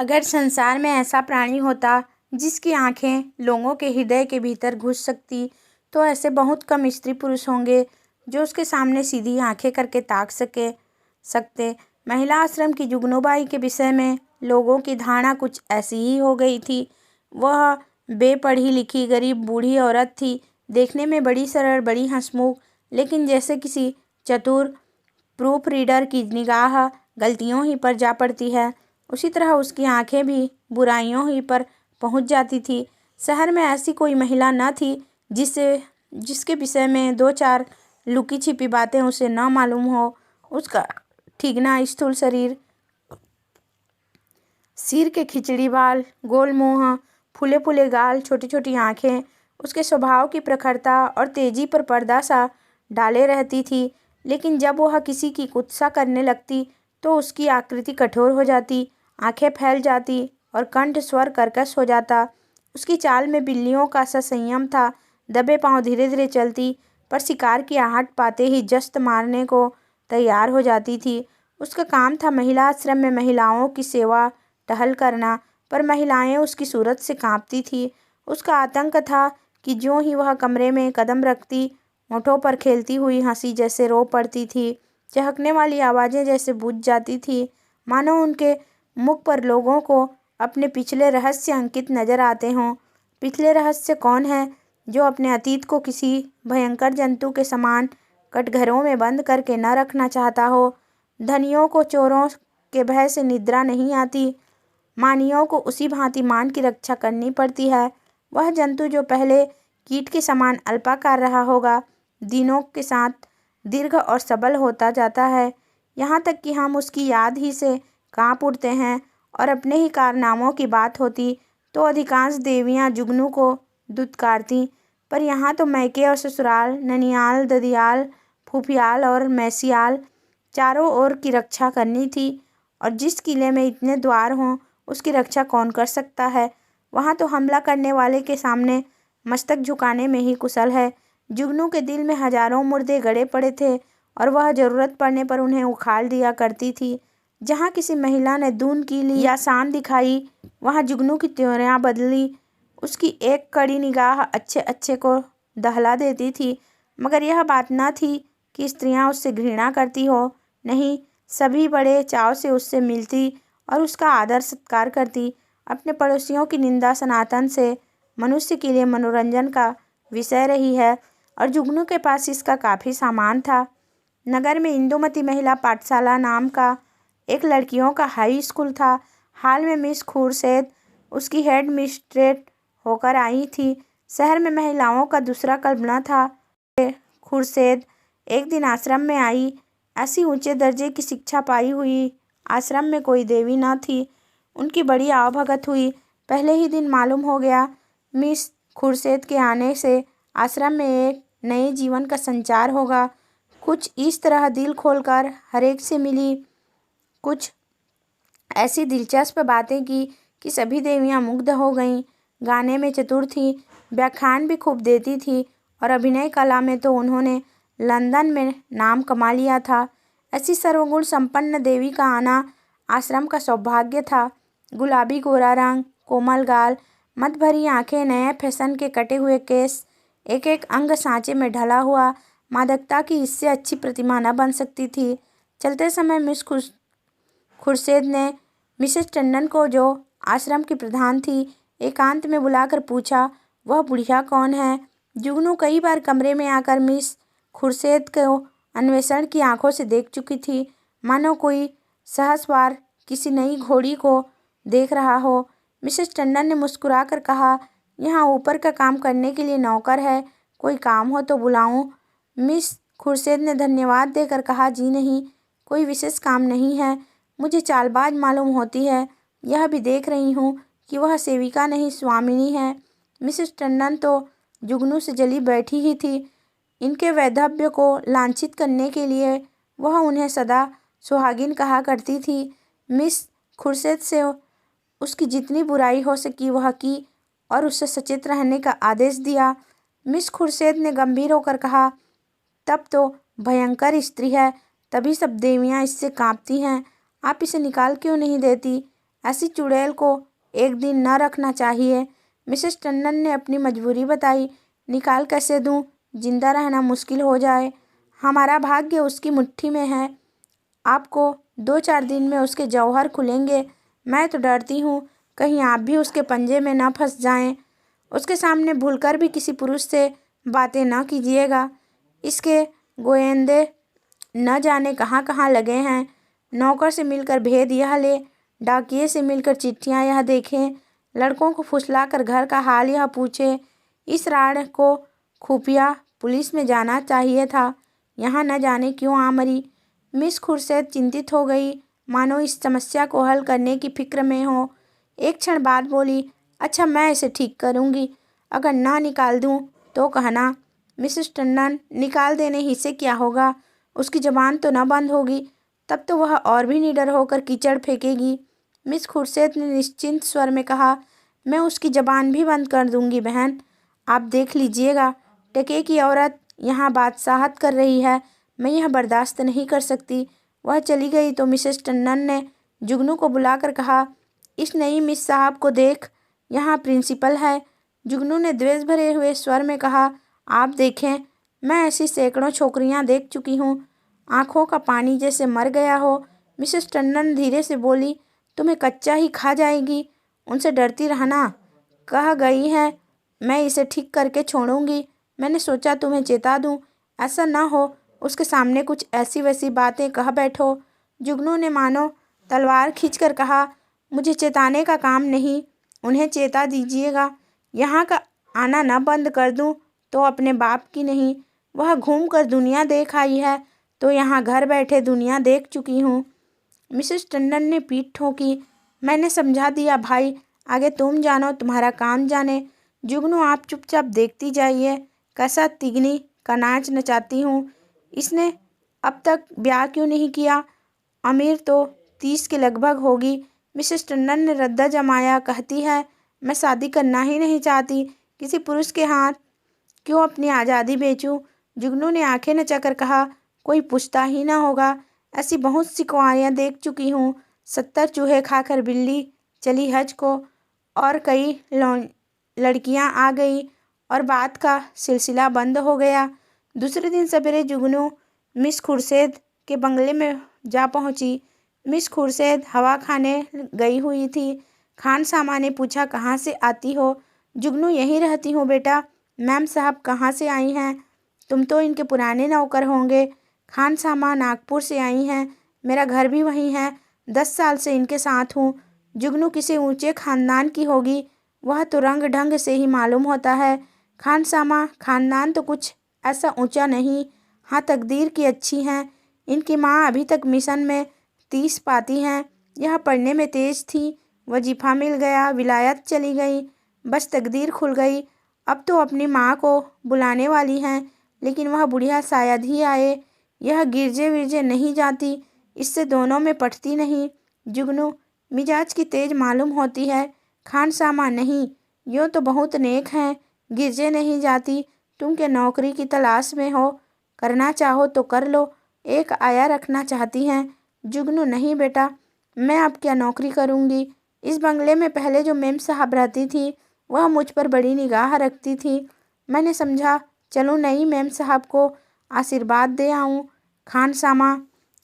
अगर संसार में ऐसा प्राणी होता जिसकी आंखें लोगों के हृदय के भीतर घुस सकती, तो ऐसे बहुत कम स्त्री पुरुष होंगे जो उसके सामने सीधी आंखें करके ताक सकते। महिला आश्रम की जुगनूबाई के विषय में लोगों की धारणा कुछ ऐसी ही हो गई थी। वह बेपढ़ी लिखी गरीब बूढ़ी औरत थी, देखने में बड़ी सरल, बड़ी हंसमुख, लेकिन जैसे किसी चतुर प्रूफ रीडर की निगाह गलतियों ही पर जा पड़ती है, उसी तरह उसकी आंखें भी बुराइयों ही पर पहुंच जाती थी। शहर में ऐसी कोई महिला न थी जिसके विषय में दो चार लुकी छिपी बातें उसे न मालूम हो। उसका ठिगना स्थूल शरीर, सिर के खिचड़ी बाल, गोल मुंह, फूले फूले गाल, छोटी छोटी आंखें, उसके स्वभाव की प्रखरता और तेजी पर पर्दा सा डाले रहती थी। लेकिन जब वह किसी की कुत्सा करने लगती तो उसकी आकृति कठोर हो जाती, आंखें फैल जाती और कंठ स्वर कर्कश हो जाता। उसकी चाल में बिल्लियों का सा संयम था, दबे पांव धीरे धीरे चलती, पर शिकार की आहट पाते ही जस्त मारने को तैयार हो जाती थी। उसका काम था महिला आश्रम में महिलाओं की सेवा टहल करना, पर महिलाएं उसकी सूरत से कांपती थी। उसका आतंक था कि ज्यों ही वह कमरे में कदम रखती, होठों पर खेलती हुई हंसी जैसे रो पड़ती थी, चहकने वाली आवाज़ें जैसे बुझ जाती थी, मानो उनके मुख पर लोगों को अपने पिछले रहस्य अंकित नजर आते हों। पिछले रहस्य कौन है जो अपने अतीत को किसी भयंकर जंतु के समान कटघरों में बंद करके न रखना चाहता हो। धनियों को चोरों के भय से निद्रा नहीं आती, मानियों को उसी भांति मान की रक्षा करनी पड़ती है। वह जंतु जो पहले कीट के समान अल्पाकार रहा होगा, दिनों के साथ दीर्घ और सबल होता जाता है, यहाँ तक कि हम उसकी याद ही से कांप उठते हैं। और अपने ही कारनामों की बात होती तो अधिकांश देवियाँ जुगनू को दुत्कारती, पर यहाँ तो मैके और ससुराल, ननियाल, ददियाल, फूफियाल और मैसियाल चारों ओर की रक्षा करनी थी। और जिस किले में इतने द्वार हों उसकी रक्षा कौन कर सकता है। वहाँ तो हमला करने वाले के सामने मस्तक झुकाने में ही कुशल है। जुगनू के दिल में हजारों मुर्दे गड़े पड़े थे और वह जरूरत पड़ने पर उन्हें उखाड़ दिया करती थी। जहाँ किसी महिला ने दून की ली या शान दिखाई, वहाँ जुगनू की त्योरियां बदली। उसकी एक कड़ी निगाह अच्छे अच्छे को दहला देती थी। मगर यह बात न थी कि स्त्रियां उससे घृणा करती हो, नहीं, सभी बड़े चाव से उससे मिलती और उसका आदर सत्कार करती। अपने पड़ोसियों की निंदा सनातन से मनुष्य के लिए मनोरंजन का विषय रही है और जुगनू के पास इसका काफ़ी सामान था। नगर में इंदुमती महिला पाठशाला नाम का एक लड़कियों का हाई स्कूल था। हाल में मिस खुर्शेद उसकी हेड मिस्ट्रेस होकर आई थी। शहर में महिलाओं का दूसरा क्लब न था। खुर्शेद एक दिन आश्रम में आई। ऐसी ऊंचे दर्जे की शिक्षा पाई हुई आश्रम में कोई देवी न थी। उनकी बड़ी आवभगत हुई। पहले ही दिन मालूम हो गया मिस खुर्शेद के आने से आश्रम में एक नए जीवन का संचार होगा। कुछ इस तरह दिल खोलकर हरेक से मिली, कुछ ऐसी दिलचस्प बातें की कि सभी देवियां मुग्ध हो गईं। गाने में चतुर थी, व्याख्यान भी खूब देती थी और अभिनय कला में तो उन्होंने लंदन में नाम कमा लिया था। ऐसी सर्वगुण संपन्न देवी का आना आश्रम का सौभाग्य था। गुलाबी गोरा रंग, कोमल गाल, मत भरी आंखें, नए फैशन के कटे हुए केस, एक एक अंग सांचे में ढला हुआ, मादकता की इससे अच्छी प्रतिमा न बन सकती थी। चलते समय मिस खुर्शेद ने मिसेस टंडन को, जो आश्रम की प्रधान थी, एकांत में बुलाकर पूछा, वह बुढ़िया कौन है। जुगनू कई बार कमरे में आकर मिस खुर्शेद को अन्वेषण की आंखों से देख चुकी थी, मानो कोई सहसवार किसी नई घोड़ी को देख रहा हो। मिसेस टंडन ने मुस्कुराकर कहा, यहाँ ऊपर का काम करने के लिए नौकर है, कोई काम हो तो बुलाऊं। मिस खुर्शेद ने धन्यवाद देकर कहा, जी नहीं, कोई विशेष काम नहीं है। मुझे चालबाज मालूम होती है, यह भी देख रही हूँ कि वह सेविका नहीं स्वामिनी है। मिसेस टंडन तो जुगनू से जली बैठी ही थी। इनके वैधव्य को लांछित करने के लिए वह उन्हें सदा सुहागिन कहा करती थी। मिस खुर्शेद से उसकी जितनी बुराई हो सकी वह की और उससे सचेत रहने का आदेश दिया। मिस खुर्शेद ने गंभीर होकर कहा, तब तो भयंकर स्त्री है, तभी सब देवियां इससे कांपती हैं। आप इसे निकाल क्यों नहीं देती। ऐसी चुड़ैल को एक दिन न रखना चाहिए। मिसेस टंडन ने अपनी मजबूरी बताई। निकाल कैसे दूँ? जिंदा रहना मुश्किल हो जाए। हमारा भाग्य उसकी मुट्ठी में है। आपको 2-4 दिन में उसके जौहर खुलेंगे। मैं तो डरती हूँ कहीं आप भी उसके पंजे में न फंस जाएं। उसके सामने भूलकर भी किसी पुरुष से बातें न कीजिएगा। इसके गोयंदे न जाने कहाँ कहाँ लगे हैं। नौकर से मिलकर भेद यह ले, डाकिये से मिलकर चिट्ठियाँ यह देखें, लड़कों को फुसलाकर घर का हाल यह पूछे। इस राण को खुफिया पुलिस में जाना चाहिए था। यहाँ न जाने क्यों आ मरी। मिस खुर्शीद चिंतित हो गई, मानो इस समस्या को हल करने की फिक्र में हो। एक क्षण बाद बोली, अच्छा मैं इसे ठीक करूँगी। अगर ना निकाल दूँ तो कहना। मिसेस टंडन, निकाल देने ही से क्या होगा? उसकी ज़बान तो न बंद होगी। तब तो वह और भी निडर होकर कीचड़ फेंकेगी। मिस खुर्शीद ने निश्चिंत स्वर में कहा, मैं उसकी ज़बान भी बंद कर दूंगी बहन। आप देख लीजिएगा। टके की औरत यहाँ बादशाहत कर रही है। मैं यह बर्दाश्त नहीं कर सकती। वह चली गई तो मिसेस टंडन ने जुगनू को बुलाकर कहा, इस नई मिस साहब को देख, यहाँ प्रिंसिपल है। जुगनू ने द्वेष भरे हुए स्वर में कहा, आप देखें, मैं ऐसी सैकड़ों छोकरियाँ देख चुकी हूँ। आँखों का पानी जैसे मर गया हो। मिसेस टंडन धीरे से बोली, तुम्हें कच्चा ही खा जाएगी। उनसे डरती रहना। कह गई है मैं इसे ठीक करके छोड़ूंगी। मैंने सोचा तुम्हें चेता दूं, ऐसा ना हो उसके सामने कुछ ऐसी वैसी बातें कह बैठो। जुगनू ने मानो तलवार खींचकर कहा, मुझे चेताने का काम नहीं, उन्हें चेता दीजिएगा। यहाँ का आना न बंद कर दूं तो अपने बाप की नहीं। वह घूम कर दुनिया देख आई है तो यहाँ घर बैठे दुनिया देख चुकी हूँ। मिसेस टंडन ने पीठ ठोकी। मैंने समझा दिया भाई, आगे तुम जानो, तुम्हारा काम जाने। जुगनू आप चुपचाप देखती जाइए, कैसा तिगनी का नाच नचाती हूँ। इसने अब तक ब्याह क्यों नहीं किया? अमीर तो 30 के लगभग होगी। मिसेस टंडन ने रद्दा जमाया। कहती है मैं शादी करना ही नहीं चाहती। किसी पुरुष के हाथ क्यों अपनी आज़ादी बेचूं? जुगनू ने आंखें नचाकर कहा, कोई पूछता ही ना होगा। ऐसी बहुत सी कुंवारियाँ देख चुकी हूँ। 70 चूहे खाकर बिल्ली चली हज को, और कई लड़कियाँ आ गई और बात का सिलसिला बंद हो गया। दूसरे दिन सवेरे जुगनू मिस खुर्शीद के बंगले में जा पहुँची। मिस खुर्शीद हवा खाने गई हुई थी। खान सामा ने पूछा, कहाँ से आती हो? जुगनू, यहीं रहती हूँ बेटा। मैम साहब कहाँ से आई हैं? तुम तो इनके पुराने नौकर होंगे। खान सामा नागपुर से आई हैं। मेरा घर भी वहीं है। 10 साल से इनके साथ हूँ। जुगनू किसी ऊंचे खानदान की होगी। वह तो रंग ढंग से ही मालूम होता है। खान सामा, खानदान तो कुछ ऐसा ऊंचा नहीं। हाँ, तकदीर की अच्छी हैं। इनकी माँ अभी तक मिशन में 30 पाती हैं। यह पढ़ने में तेज थी। वजीफ़ा मिल गया, विलायत चली गई। बस तकदीर खुल गई। अब तो अपनी माँ को बुलाने वाली हैं, लेकिन वह बुढ़िया शायद ही आए। यह गिरजे विरजे नहीं जाती, इससे दोनों में पटती नहीं। जुगनू, मिजाज की तेज मालूम होती है। खान सामा, नहीं, यूँ तो बहुत नेक हैं, गिरजे नहीं जाती। तुम के नौकरी की तलाश में हो, करना चाहो तो कर लो। एक आया रखना चाहती हैं। जुगनू, नहीं बेटा, मैं अब क्या नौकरी करूँगी। इस बंगले में पहले जो मेम साहब रहती थी वह मुझ पर बड़ी निगाह रखती थी। मैंने समझा चलूँ नई मेम साहब को आशीर्वाद दे आऊँ। खान सामा,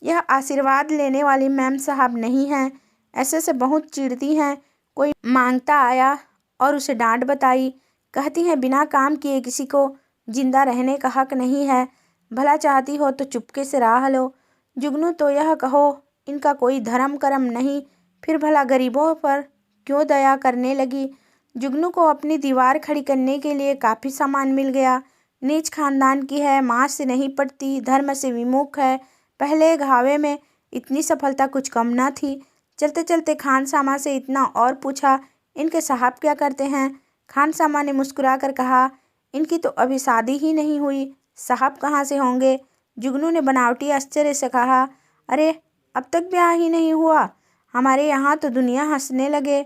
यह आशीर्वाद लेने वाली मेम साहब नहीं हैं। ऐसे से बहुत चिढ़ती हैं। कोई मांगता आया और उसे डांट बताई। कहती हैं बिना काम किए किसी को जिंदा रहने का हक नहीं है। भला चाहती हो तो चुपके से राह लो। जुगनू, तो यह कहो इनका कोई धर्म कर्म नहीं, फिर भला गरीबों पर क्यों दया करने लगी। जुगनू को अपनी दीवार खड़ी करने के लिए काफ़ी सामान मिल गया। नीच खानदान की है, माँ से नहीं पड़ती, धर्म से विमुख है। पहले घावे में इतनी सफलता कुछ कम न थी। चलते चलते खान सामा से इतना और पूछा, इनके साहब क्या करते हैं? खान सामा ने मुस्कुरा कर कहा, इनकी तो अभी शादी ही नहीं हुई, साहब कहाँ से होंगे। जुगनू ने बनावटी आश्चर्य से कहा, अरे अब तक ब्याह ही नहीं हुआ? हमारे यहाँ तो दुनिया हंसने लगे।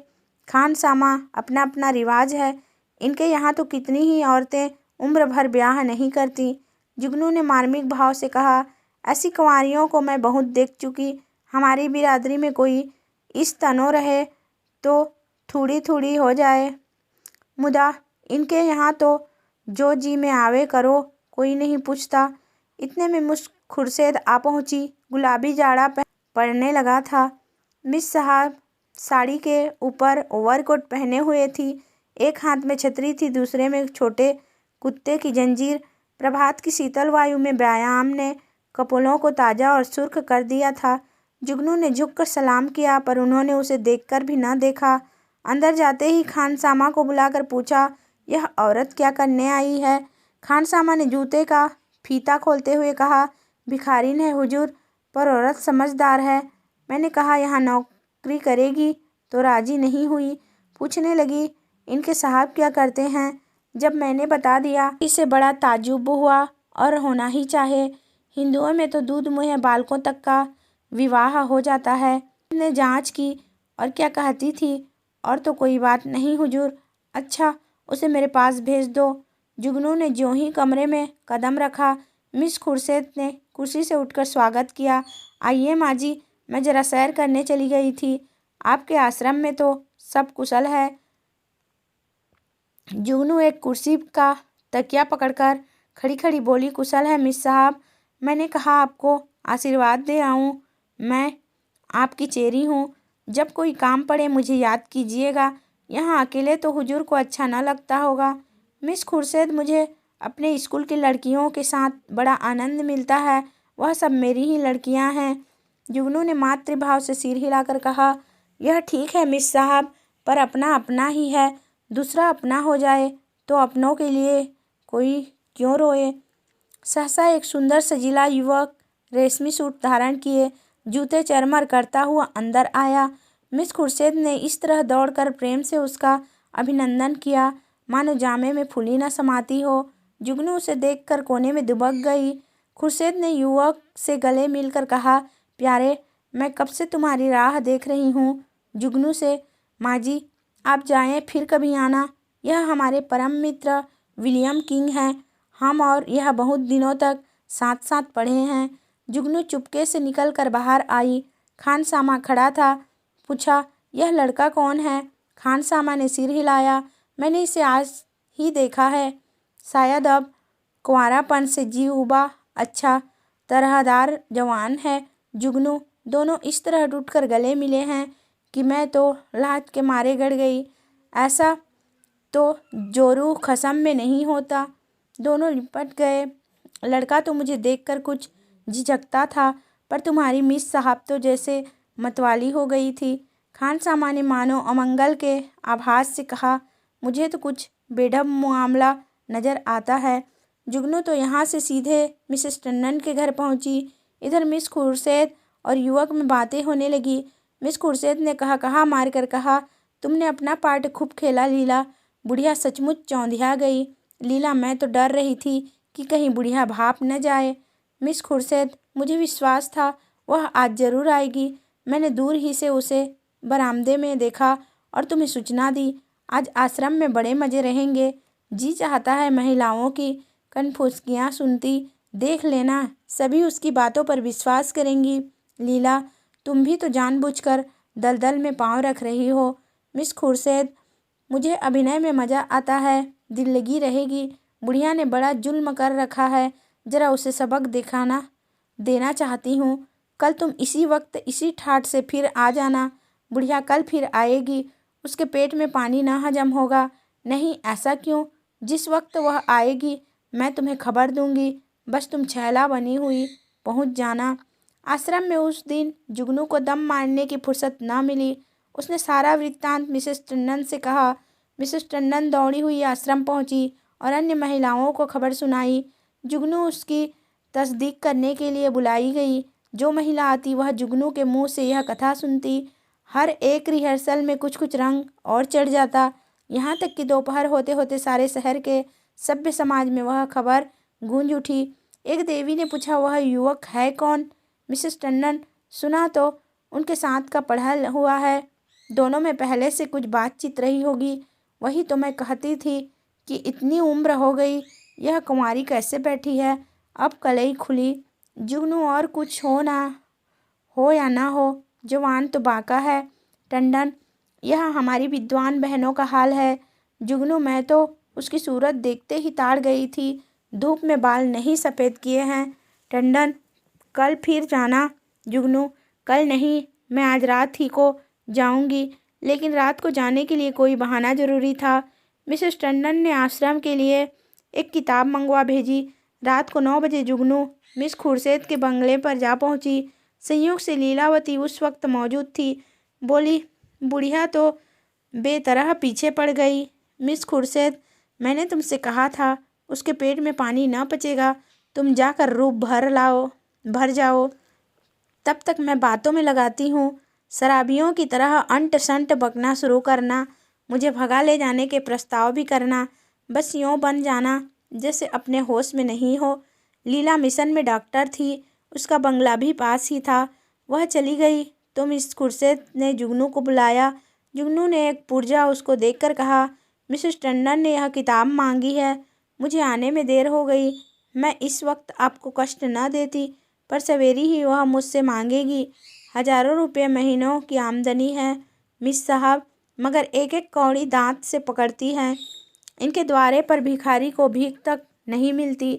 खान सामा, अपना अपना रिवाज है। इनके यहाँ तो कितनी ही औरतें उम्र भर ब्याह नहीं करती। जुगनू ने मार्मिक भाव से कहा, ऐसी कुंवारियों को मैं बहुत देख चुकी। हमारी बिरादरी में कोई इस तनो रहे तो थोड़ी थोड़ी हो जाए। मुदा इनके यहाँ तो जो जी में आवे करो, कोई नहीं पूछता। इतने में मिस खुर्शीद आ पहुंची। गुलाबी जाड़ा पड़ने लगा था। मिस साहब साड़ी के ऊपर ओवरकोट पहने हुए थी। एक हाथ में छतरी थी, दूसरे में छोटे कुत्ते की जंजीर। प्रभात की शीतल वायु में व्यायाम ने कपोलों को ताज़ा और सुर्ख कर दिया था। जुगनू ने झुककर सलाम किया, पर उन्होंने उसे देखकर भी न देखा। अंदर जाते ही खानसामा को बुलाकर पूछा, यह औरत क्या करने आई है? खानसामा ने जूते का फीता खोलते हुए कहा, भिखारिन है हुजूर, पर औरत समझदार है। मैंने कहा यहाँ नौकरी करेगी तो राजी नहीं हुई। पूछने लगी, इनके साहब क्या करते हैं? जब मैंने बता दिया, इसे बड़ा ताज्जुब हुआ, और होना ही चाहे। हिंदुओं में तो दूध मुँह बालकों तक का विवाह हो जाता है। ने जांच की और क्या कहती थी? और तो कोई बात नहीं हुजूर। अच्छा, उसे मेरे पास भेज दो। जुगनू ने ज्यों ही कमरे में कदम रखा, मिस खुर्शीद ने कुर्सी से उठकर स्वागत किया। आइए माँ जी, मैं जरा सैर करने चली गई थी। आपके आश्रम में तो सब कुशल है? जुगनू एक कुर्सी का तकिया पकड़कर खड़ी खड़ी बोली, कुशल है मिस साहब। मैंने कहा आपको आशीर्वाद दे आऊँ। मैं आपकी चेरी हूँ। जब कोई काम पड़े मुझे याद कीजिएगा। यहाँ अकेले तो हुजूर को अच्छा न लगता होगा। मिस खुर्शीद, मुझे अपने स्कूल की लड़कियों के साथ बड़ा आनंद मिलता है। वह सब मेरी ही लड़कियाँ हैं। जुगनू ने मातृभाव से सिर हिलाकर कहा, यह ठीक है मिस साहब, पर अपना अपना ही है। दूसरा अपना हो जाए तो अपनों के लिए कोई क्यों रोए? सहसा एक सुंदर सजीला युवक रेशमी सूट धारण किए, जूते चरमर करता हुआ अंदर आया। मिस खुर्शीद ने इस तरह दौड़कर प्रेम से उसका अभिनंदन किया, मानो जामे में फूली न समाती हो। जुगनू उसे देखकर कोने में दुबक गई। खुर्शीद ने युवक से गले मिलकर कहा, प्यारे, मैं कब से तुम्हारी राह देख रही हूँ। जुगनू से, माँ जी आप जाएं, फिर कभी आना। यह हमारे परम मित्र विलियम किंग हैं। हम और यह बहुत दिनों तक साथ साथ पढ़े हैं। जुगनू चुपके से निकल कर बाहर आई। खानसामा खड़ा था। पूछा, यह लड़का कौन है? खानसामा ने सिर हिलाया, मैंने इसे आज ही देखा है। शायद अब कुंवारापन से जी उबा, अच्छा तरहदार जवान है। जुगनू, दोनों इस तरह टूटकर गले मिले हैं कि मैं तो लाज के मारे गड़ गई। ऐसा तो जोरू खसम में नहीं होता। दोनों लिपट गए। लड़का तो मुझे देखकर कुछ झिझकता था, पर तुम्हारी मिस साहब तो जैसे मतवाली हो गई थी। खानसामा ने मानो अमंगल के आभास से कहा, मुझे तो कुछ बेढब मामला नज़र आता है। जुगनू तो यहाँ से सीधे मिसेस टंडन के घर पहुँची। इधर मिस खुर्शीद और युवक में बातें होने लगी। मिस खुर्शीद ने कहा मारकर कहा, तुमने अपना पार्ट खूब खेला लीला। बुढ़िया सचमुच चौंधिया गई। लीला, मैं तो डर रही थी कि कहीं बुढ़िया भाप न जाए। मिस खुर्शीद, मुझे विश्वास था वह आज जरूर आएगी। मैंने दूर ही से उसे बरामदे में देखा और तुम्हें सूचना दी। आज आश्रम में बड़े मज़े रहेंगे। जी चाहता है महिलाओं की कनफुसकियाँ सुनती। देख लेना, सभी उसकी बातों पर विश्वास करेंगी। लीला, तुम भी तो जानबूझकर दलदल में पाँव रख रही हो। मिस खुर्शीद, मुझे अभिनय में मज़ा आता है, दिल लगी रहेगी। बुढ़िया ने बड़ा जुल्म कर रखा है, ज़रा उसे सबक दिखाना देना चाहती हूँ। कल तुम इसी वक्त इसी ठाठ से फिर आ जाना। बुढ़िया कल फिर आएगी, उसके पेट में पानी ना हजम होगा। नहीं, ऐसा क्यों? जिस वक्त वह आएगी मैं तुम्हें खबर दूंगी। बस तुम छैला बनी हुई पहुँच जाना। आश्रम में उस दिन जुगनू को दम मारने की फुर्सत न मिली। उसने सारा वृत्तांत मिसेस टंडन से कहा। मिसेस टंडन दौड़ी हुई आश्रम पहुंची और अन्य महिलाओं को खबर सुनाई। जुगनू उसकी तस्दीक करने के लिए बुलाई गई। जो महिला आती वह जुगनू के मुंह से यह कथा सुनती। हर एक रिहर्सल में कुछ कुछ रंग और चढ़ जाता, यहाँ तक कि दोपहर होते होते सारे शहर के सभ्य समाज में वह खबर गूंज उठी। एक देवी ने पूछा, वह युवक है कौन? मिसेस टंडन, सुना तो उनके साथ का पढ़ा हुआ है। दोनों में पहले से कुछ बातचीत रही होगी। वही तो मैं कहती थी कि इतनी उम्र हो गई, यह कुंवारी कैसे बैठी है। अब कलई खुली। जुगनू, और कुछ हो ना हो या ना हो, जवान तो बाका है। टंडन, यह हमारी विद्वान बहनों का हाल है। जुगनू, मैं तो उसकी सूरत देखते ही ताड़ गई थी। धूप में बाल नहीं सफ़ेद किए हैं। टंडन, कल फिर जाना। जुगनू, कल नहीं, मैं आज रात ही को जाऊंगी। लेकिन रात को जाने के लिए कोई बहाना ज़रूरी था। मिसेस टंडन ने आश्रम के लिए एक किताब मंगवा भेजी। रात को 9 बजे जुगनू मिस खुर्शीद के बंगले पर जा पहुंची। संयोग से लीलावती उस वक्त मौजूद थी। बोली, बुढ़िया तो बेतरह पीछे पड़ गई। मिस खुर्शीद, मैंने तुमसे कहा था उसके पेट में पानी न पचेगा। तुम जाकर रूप भर जाओ। तब तक मैं बातों में लगाती हूँ। शराबियों की तरह अंट संट बकना शुरू करना, मुझे भगा ले जाने के प्रस्ताव भी करना, बस यूँ बन जाना जैसे अपने होश में नहीं हो। लीला मिशन में डॉक्टर थी, उसका बंगला भी पास ही था। वह चली गई तो मिस खुर्शीद ने जुगनू को बुलाया। जुगनू ने एक पुर्जा उसको देखकर कहा, मिसेस टंडन ने यह किताब मांगी है। मुझे आने में देर हो गई। मैं इस वक्त आपको कष्ट न देती, पर सवेरी ही वह मुझसे मांगेगी। हज़ारों रुपये महीनों की आमदनी है मिस साहब, मगर एक एक कौड़ी दांत से पकड़ती हैं। इनके द्वारे पर भिखारी को भीख तक नहीं मिलती।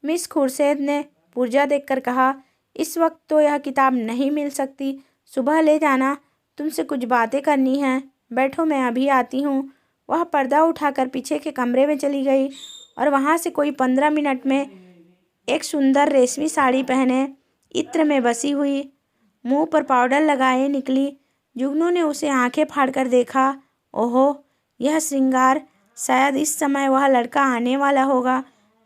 मिस खुर्शीद ने पुर्जा देखकर कहा, इस वक्त तो यह किताब नहीं मिल सकती, सुबह ले जाना। तुमसे कुछ बातें करनी हैं। बैठो, मैं अभी आती हूँ। वह पर्दा उठाकर पीछे के कमरे में चली गई और वहाँ से कोई 15 मिनट में एक सुंदर रेशमी साड़ी पहने, इत्र में बसी हुई, मुंह पर पाउडर लगाए निकली। जुगनू ने उसे आंखें फाड़कर देखा। ओहो, यह श्रृंगार! शायद इस समय वह लड़का आने वाला होगा,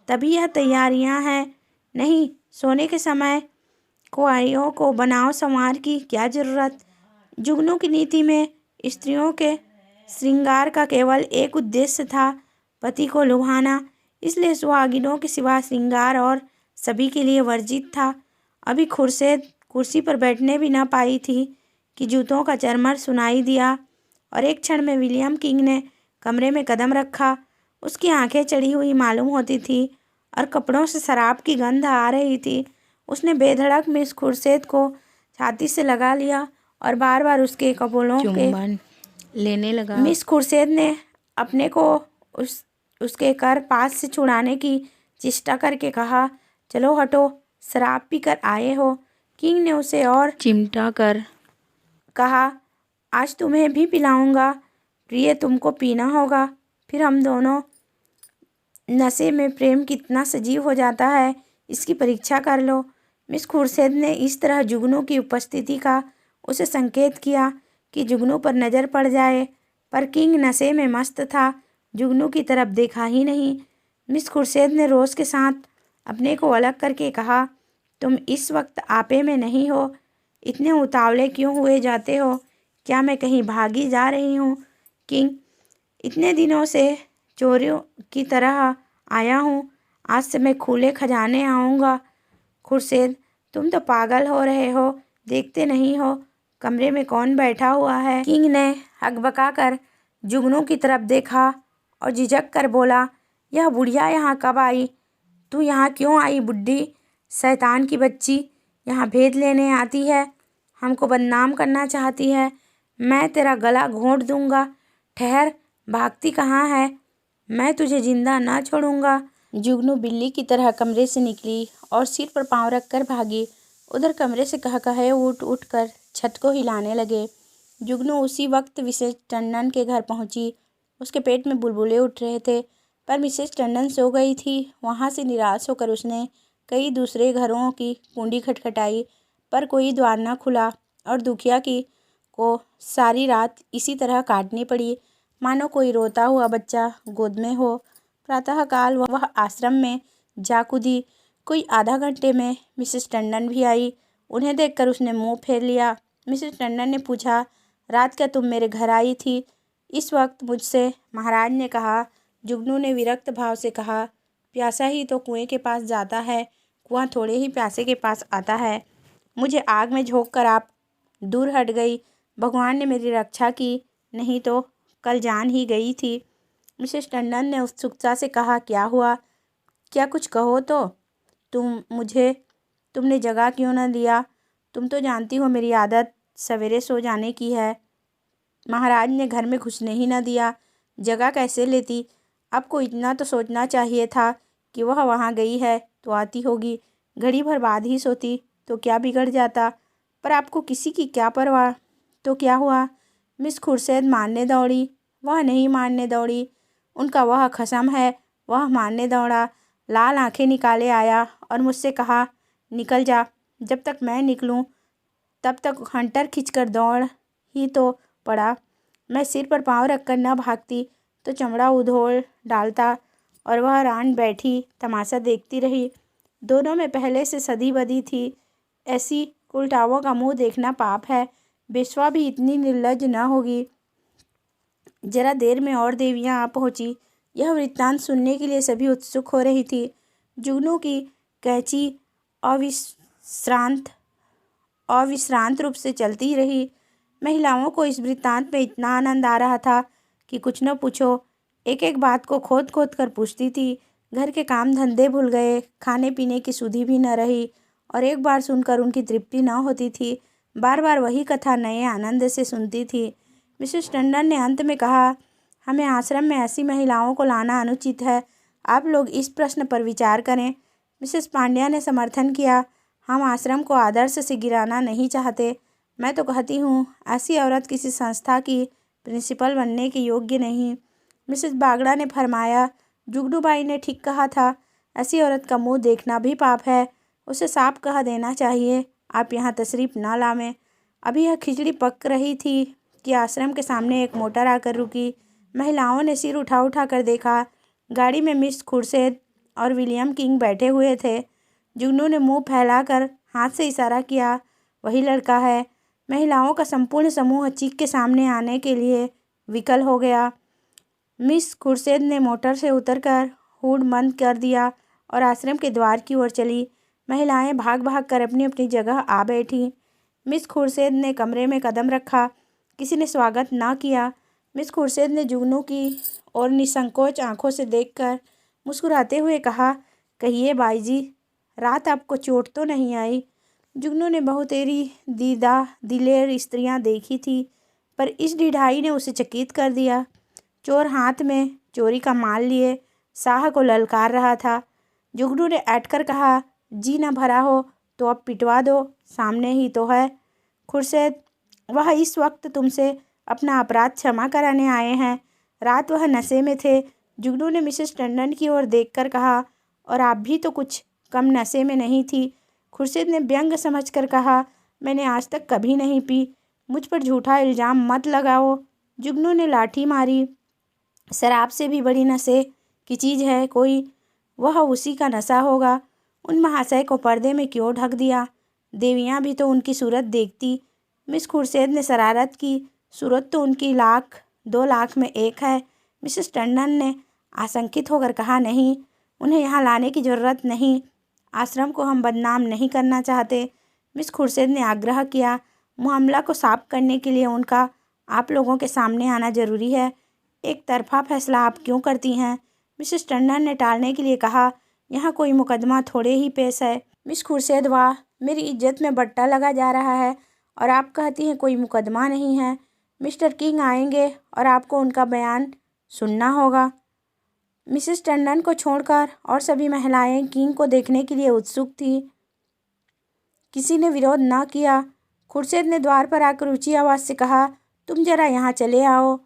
तभी यह तैयारियां हैं। नहीं, सोने के समय कुआरियों को बनाव संवार की क्या जरूरत। जुगनू की नीति में स्त्रियों के श्रृंगार का केवल एक उद्देश्य था, पति को लुभाना। इसलिए सुहागिनों के सिवा श्रृंगार और सभी के लिए वर्जित था। अभी खुर्शीद कुर्सी पर बैठने भी न पाई थी कि जूतों का चरमर सुनाई दिया और एक क्षण में विलियम किंग ने कमरे में कदम रखा। उसकी आंखें चढ़ी हुई मालूम होती थी और कपड़ों से शराब की गंध आ रही थी। उसने बेधड़क मिस खुर्शीद को छाती से लगा लिया और बार बार उसके कपोलों के चुंबन लेने लगा। मिस खुर्शीद ने अपने को उसके कर पास से छुड़ाने की चेष्टा करके कहा, चलो हटो, शराब पीकर आए हो। किंग ने उसे और चिमटा कर कहा, आज तुम्हें भी पिलाऊंगा। प्रिय, तुमको पीना होगा, फिर हम दोनों नशे में प्रेम कितना सजीव हो जाता है, इसकी परीक्षा कर लो। मिस खुर्शीद ने इस तरह जुगनू की उपस्थिति का उसे संकेत किया कि जुगनू पर नज़र पड़ जाए, पर किंग नशे में मस्त था, जुगनू की तरफ देखा ही नहीं। मिस खुर्शीद ने रोष के साथ अपने को अलग करके कहा, तुम इस वक्त आपे में नहीं हो, इतने उतावले क्यों हुए जाते हो? क्या मैं कहीं भागी जा रही हूँ? किंग, इतने दिनों से चोरियों की तरह आया हूँ, आज से मैं खुले खजाने आऊँगा। खुर्शीद, तुम तो पागल हो रहे हो, देखते नहीं हो कमरे में कौन बैठा हुआ है? किंग ने हकबका कर जुगनू की तरफ देखा और झिझक कर बोला, यह बुढ़िया यहाँ कब आई? तू यहाँ क्यों आई बुड्ढी? शैतान की बच्ची, यहाँ भेद लेने आती है, हमको बदनाम करना चाहती है। मैं तेरा गला घोंट दूंगा। ठहर, भागती कहाँ है? मैं तुझे जिंदा ना छोड़ूंगा। जुगनू बिल्ली की तरह कमरे से निकली और सिर पर पाँव रखकर भागी। उधर कमरे से कहे उठ कर छत को हिलाने लगे। जुगनू उसी वक्त मिसेस टंडन के घर पहुंची। उसके पेट में बुलबुले उठ रहे थे, पर मिसेस टंडन सो गई थी। वहां से निराश होकर उसने कई दूसरे घरों की कुंडी खटखटाई, पर कोई द्वार न खुला और दुखिया की को सारी रात इसी तरह काटनी पड़ी, मानो कोई रोता हुआ बच्चा गोद में हो। प्रातःकाल वह आश्रम में जा कूदी। कोई आधा घंटे में मिसेस टंडन भी आई। उन्हें देखकर उसने मुंह फेर लिया। मिसेस टंडन ने पूछा, रात क्या तुम मेरे घर आई थी? इस वक्त मुझसे? महाराज ने कहा। जुगनू ने विरक्त भाव से कहा, प्यासा ही तो कुएं के पास जाता है, कुआं थोड़े ही प्यासे के पास आता है। मुझे आग में झोंक कर आप दूर हट गई। भगवान ने मेरी रक्षा की, नहीं तो कल जान ही गई थी। मिसेस टंडन ने उत्सुकता से कहा, क्या हुआ? क्या कुछ कहो तो। तुमने जगा क्यों न दिया? तुम तो जानती हो मेरी आदत सवेरे सो जाने की है। महाराज ने घर में घुसने ही न दिया, जगह कैसे लेती। आपको इतना तो सोचना चाहिए था कि वह वहाँ गई है तो आती होगी, घड़ी भर बाद ही सोती तो क्या बिगड़ जाता। पर आपको किसी की क्या परवाह। तो क्या हुआ? मिस खुर्शीद मारने दौड़ी। वह नहीं मारने दौड़ी, उनका वह कसम है, वह मारने दौड़ा। लाल आंखें निकाले आया और मुझसे कहा, निकल जा। जब तक मैं निकलूं तब तक हंटर खींचकर दौड़ ही तो पड़ा। मैं सिर पर पाँव रखकर न भागती तो चमड़ा उधोड़ डालता और वह रान बैठी तमाशा देखती रही। दोनों में पहले से सदी बदी थी। ऐसी उल्टावों का मुंह देखना पाप है। बेस्वा भी इतनी निर्लज न होगी। जरा देर में और देवियां आ पहुंची। यह वृत्तांत सुनने के लिए सभी उत्सुक हो रही थी। जुगनू की कैंची अविश्रांत रूप से चलती रही। महिलाओं को इस वृत्तांत में इतना आनंद आ रहा था कि कुछ न पूछो। एक एक बात को खोद खोद कर पूछती थी। घर के काम धंधे भूल गए, खाने पीने की सुधि भी न रही और एक बार सुनकर उनकी तृप्ति न होती थी। बार बार वही कथा नए आनंद से सुनती थी। मिसेस टंडन ने अंत में कहा, हमें आश्रम में ऐसी महिलाओं को लाना अनुचित है। आप लोग इस प्रश्न पर विचार करें। मिसेस पांड्या ने समर्थन किया, हम आश्रम को आदर्श से गिराना नहीं चाहते। मैं तो कहती हूँ ऐसी औरत किसी संस्था की प्रिंसिपल बनने के योग्य नहीं। मिसेस बागड़ा ने फरमाया, जुगनूबाई ने ठीक कहा था, ऐसी औरत का मुंह देखना भी पाप है। उसे साफ कह देना चाहिए, आप यहाँ तशरीफ़ ना लावें। अभी यह खिचड़ी पक रही थी कि आश्रम के सामने एक मोटर आकर रुकी। महिलाओं ने सिर उठा उठा कर देखा। गाड़ी में मिस खुर्शीद और विलियम किंग बैठे हुए थे। जुगनू ने मुंह फैलाकर हाथ से इशारा किया, वही लड़का है। महिलाओं का संपूर्ण समूह चीख के सामने आने के लिए विकल हो गया। मिस खुर्शीद ने मोटर से उतरकर हुड बंद कर दिया और आश्रम के द्वार की ओर चली। महिलाएं भाग भाग कर अपनी अपनी जगह आ बैठी। मिस खुर्शीद ने कमरे में कदम रखा। किसी ने स्वागत न किया। मिस खुर्शीद ने जुगनू की और निसंकोच आंखों से देखकर मुस्कुराते हुए कहा, कहिए बाई जी, रात आपको चोट तो नहीं आई? जुगनू ने बहुतेरी दिलेर स्त्रियां देखी थी, पर इस ढिठाई ने उसे चकित कर दिया। चोर हाथ में चोरी का माल लिए शाह को ललकार रहा था। जुगनू ने ऐंठकर कहा, जी न भरा हो तो अब पिटवा दो, सामने ही तो है। खुर्शीद, वह इस वक्त तुमसे अपना अपराध क्षमा कराने आए हैं। रात वह नशे में थे। जुगनू ने मिसेस टंडन की ओर देखकर कहा, और आप भी तो कुछ कम नशे में नहीं थी। खुर्शीद ने व्यंग समझकर कहा, मैंने आज तक कभी नहीं पी। मुझ पर झूठा इल्ज़ाम मत लगाओ। जुगनू ने लाठी मारी। शराब से भी बड़ी नशे की चीज़ है कोई, वह उसी का नशा होगा। उन महाशय को पर्दे में क्यों ढक दिया? देवियाँ भी तो उनकी सूरत देखती। मिस खुर्शीद ने शरारत की, सूरत तो उनकी 1-2 लाख में एक है। मिसेस टंडन ने आशंकित होकर कहा, नहीं, उन्हें यहाँ लाने की ज़रूरत नहीं। आश्रम को हम बदनाम नहीं करना चाहते। मिस खुर्शीद ने आग्रह किया, मामला को साफ करने के लिए उनका आप लोगों के सामने आना जरूरी है। एक तरफा फैसला आप क्यों करती हैं? मिसेस टंडन ने टालने के लिए कहा, यहाँ कोई मुकदमा थोड़े ही पेश है। मिस खुर्शीद, वाह, मेरी इज्जत में बट्टा लगा जा रहा है और आप कहती हैं कोई मुकदमा नहीं है। मिस्टर किंग आएंगे और आपको उनका बयान सुनना होगा। मिसेस टंडन को छोड़कर और सभी महिलाएं किंग को देखने के लिए उत्सुक थी। किसी ने विरोध न किया। खुर्शीद ने द्वार पर आकर ऊंची आवाज़ से कहा, तुम जरा यहाँ चले आओ।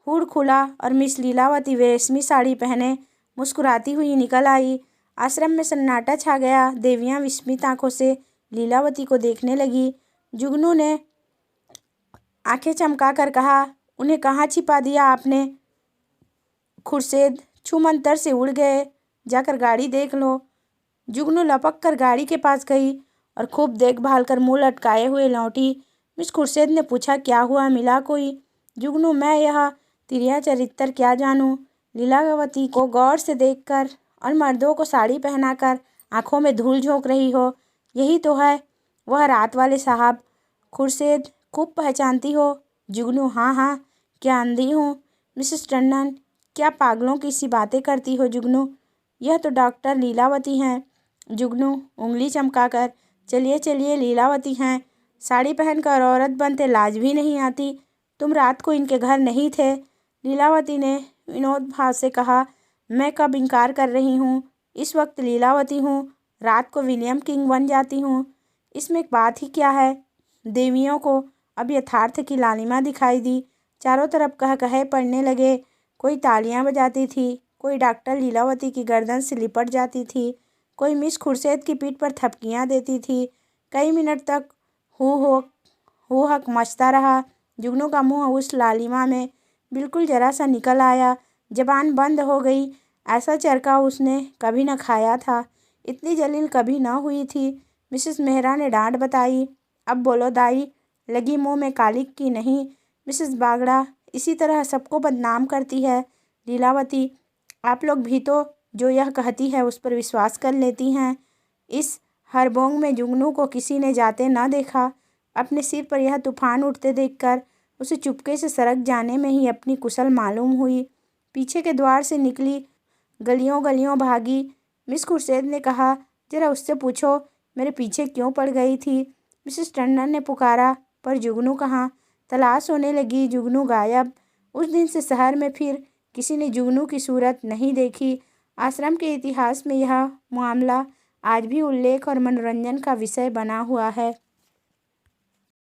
हुड खुला और मिस लीलावती रेशमी साड़ी पहने मुस्कुराती हुई निकल आई। आश्रम में सन्नाटा छा गया। देवियाँ विस्मित आंखों से लीलावती को देखने लगी। जुगनू ने आंखें चमकाकर कहा, उन्हें कहाँ छिपा दिया आपने? खुर्शीद छूमंतर से उड़ गए, जाकर गाड़ी देख लो। जुगनू लपक कर गाड़ी के पास गई और खूब देखभाल कर मुँह लटकाए हुए लौटी। मिस खुर्शीद ने पूछा, क्या हुआ, मिला कोई? जुगनू, मैं यह तिरिया चरित्र क्या जानूं? लीलावती को गौर से देखकर और मर्दों को साड़ी पहनाकर आंखों में धूल झोंक रही हो, यही तो है वह रात वाले साहब। खुर्शीद, खूब पहचानती हो? जुगनू, हाँ हाँ, क्या अंधी हूँ? मिसेस टंडन, क्या पागलों की सी बातें करती हो? जुगनू, यह तो डॉक्टर लीलावती हैं। जुगनू उंगली चमकाकर, चलिए चलिए, लीलावती हैं। साड़ी पहनकर औरत बनते लाज भी नहीं आती। तुम रात को इनके घर नहीं थे? लीलावती ने विनोद भाव से कहा। मैं कब इनकार कर रही हूँ? इस वक्त लीलावती हूँ, रात को विलियम किंग बन जाती हूँ। इसमें एक बात ही क्या है? देवियों को अब यथार्थ की लालिमा दिखाई दी। चारों तरफ कह कहे पड़ने लगे। कोई तालियां बजाती थी, कोई डॉक्टर लीलावती की गर्दन से लिपट जाती थी, कोई मिस खुर्शीद की पीठ पर थपकियां देती थी। कई मिनट तक हू हक मचता रहा। जुगनू का मुंह उस लालिमा में बिल्कुल जरा सा निकल आया, जबान बंद हो गई। ऐसा चरका उसने कभी न खाया था, इतनी जलील कभी न हुई थी। मिसेस मेहरा ने डांट बताई। अब बोलो दाई, लगी मुंह में कालिक की नहीं। मिसेस बागड़ा इसी तरह सबको बदनाम करती है। लीलावती, आप लोग भी तो जो यह कहती है उस पर विश्वास कर लेती हैं। इस हरबोंग में जुगनू को किसी ने जाते न देखा। अपने सिर पर यह तूफान उठते देखकर उसे चुपके से सरक जाने में ही अपनी कुशल मालूम हुई। पीछे के द्वार से निकली, गलियों गलियों भागी। मिस खुर्शीद ने कहा, जरा उससे पूछो मेरे पीछे क्यों पड़ गई थी। मिसेस टंडन ने पुकारा, पर जुगनू कहाँ? तलाश होने लगी, जुगनू गायब। उस दिन से शहर में फिर किसी ने जुगनू की सूरत नहीं देखी। आश्रम के इतिहास में यह मामला आज भी उल्लेख और मनोरंजन का विषय बना हुआ है।